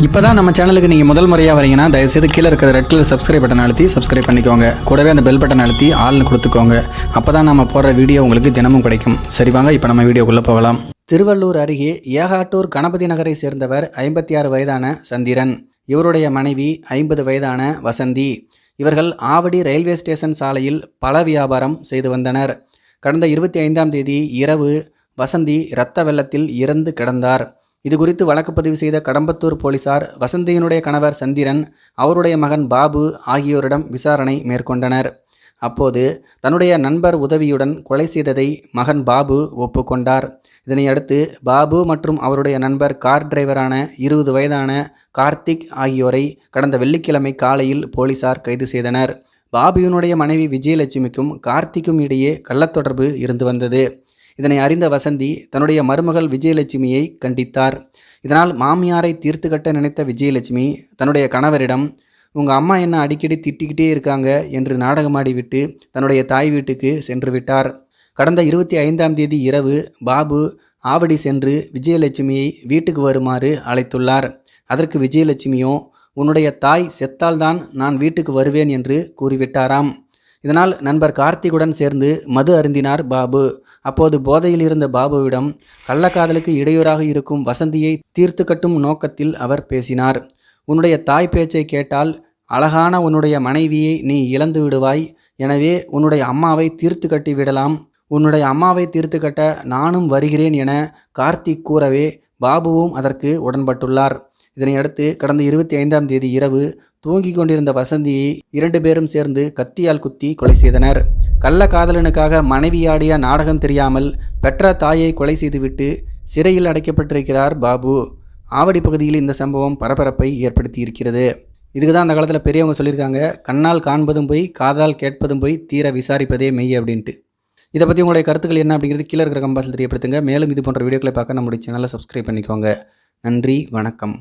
இப்போ தான் நம்ம சேனலுக்கு நீங்கள் முதல் முறையாக வரீங்கன்னா தயவுசெய்து கீழே இருக்கிற ரெட் கலர் சப்ஸ்கிரைப் பட்டன் அழுத்தி சப்ஸ்கிரைப் பண்ணிக்கோங்க. கூடவே அந்த பெல் பட்டன் அழுத்தி ஆள்னு கொடுத்துக்கோங்க. அப்போ தான் நம்ம போடுற வீடியோ உங்களுக்கு தினமும் கிடைக்கும். சரி வாங்க இப்போ நம்ம வீடியோக்குள்ளே போகலாம். திருவள்ளூர் அருகே ஏகாட்டூர் கணபதி நகரை சேர்ந்தவர் 56 வயதான சந்திரன். இவருடைய மனைவி 50 வயதான வசந்தி. இவர்கள் ஆவடி ரயில்வே ஸ்டேஷன் சாலையில் பழ வியாபாரம் செய்து வந்தனர். கடந்த 25ஆம் தேதி இரவு வசந்தி இரத்த வெள்ளத்தில் இறந்து கிடந்தார். இது குறித்து வழக்கு பதிவு செய்த கடம்பத்தூர் போலீசார் வசந்தியினுடைய கணவர் சந்திரன், அவருடைய மகன் பாபு ஆகியோரிடம் விசாரணை மேற்கொண்டனர். அப்போது தன்னுடைய நண்பர் உதவியுடன் கொலை செய்ததை மகன் பாபு ஒப்புக்கொண்டார். இதனையடுத்து பாபு மற்றும் அவருடைய நண்பர் கார் டிரைவரான 20 வயதான கார்த்திக் ஆகியோரை கடந்த வெள்ளிக்கிழமை காலையில் போலீசார் கைது செய்தனர். பாபுவினுடைய மனைவி விஜயலட்சுமிக்கும் கார்த்திக்கும் இடையே கள்ளத்தொடர்பு இருந்து வந்தது. இதனை அறிந்த வசந்தி தன்னுடைய மருமகள் விஜயலட்சுமியை கண்டித்தார். இதனால் மாமியாரை தீர்த்து கட்ட நினைத்த விஜயலட்சுமி தன்னுடைய கணவரிடம், உங்கள் அம்மா என்ன அடிக்கடி திட்டிக்கிட்டே இருக்காங்க என்று நாடகமாடிவிட்டு தன்னுடைய தாய் வீட்டுக்கு சென்று விட்டார். கடந்த 25ஆம் தேதி இரவு பாபு ஆவடி சென்று விஜயலட்சுமியை வீட்டுக்கு வருமாறு அழைத்துள்ளார். அதற்கு விஜயலட்சுமியோ, உன்னுடைய தாய் செத்தால்தான் நான் வீட்டுக்கு வருவேன் என்று கூறிவிட்டாராம். இதனால் நண்பர் கார்த்திகுடன் சேர்ந்து மது அருந்தினார் பாபு. அப்போது போதையில் இருந்த பாபுவிடம் கள்ளக்காதலுக்கு இடையூறாக இருக்கும் வசந்தியை தீர்த்து கட்டும் நோக்கத்தில் அவர் பேசினார். உன்னுடைய தாய் பேச்சை கேட்டால் அழகான உன்னுடைய மனைவியை நீ இழந்து விடுவாய். எனவே உன்னுடைய அம்மாவை தீர்த்து கட்டி விடலாம். உன்னுடைய அம்மாவை தீர்த்து கட்ட நானும் வருகிறேன் என கார்த்திக் கூறவே பாபுவும் அதற்கு உடன்பட்டுள்ளார். இதனையடுத்து கடந்த 25ஆம் தேதி இரவு தூங்கிக் கொண்டிருந்த வசந்தியை 2 பேரும் சேர்ந்து கத்தியால் குத்தி கொலை செய்தனர். கள்ள காதலனுக்காக மனைவியாடிய நாடகம் தெரியாமல் பெற்ற தாயை கொலை செய்துவிட்டு சிறையில் அடைக்கப்பட்டிருக்கிறார் பாபு. ஆவடி பகுதியில் இந்த சம்பவம் பரபரப்பை ஏற்படுத்தி இருக்கிறது. இதுக்கு தான் அந்த காலத்தில் பெரியவங்க சொல்லியிருக்காங்க, கண்ணால் காண்பதும் போய் காதால் கேட்பதும் போய் தீர விசாரிப்பதே மெய் அப்படின்ட்டு. இதை பற்றி உங்களுடைய கருத்துக்கள் என்ன அப்படிங்கிறது கீழே இருக்கிற கம்பாஸில் தெரியப்படுத்துங்க. மேலும் இது போன்ற வீடியோக்களை பார்க்க நம்முடைய சேனலை சப்ஸ்கிரைப் பண்ணிக்கோங்க. நன்றி, வணக்கம்.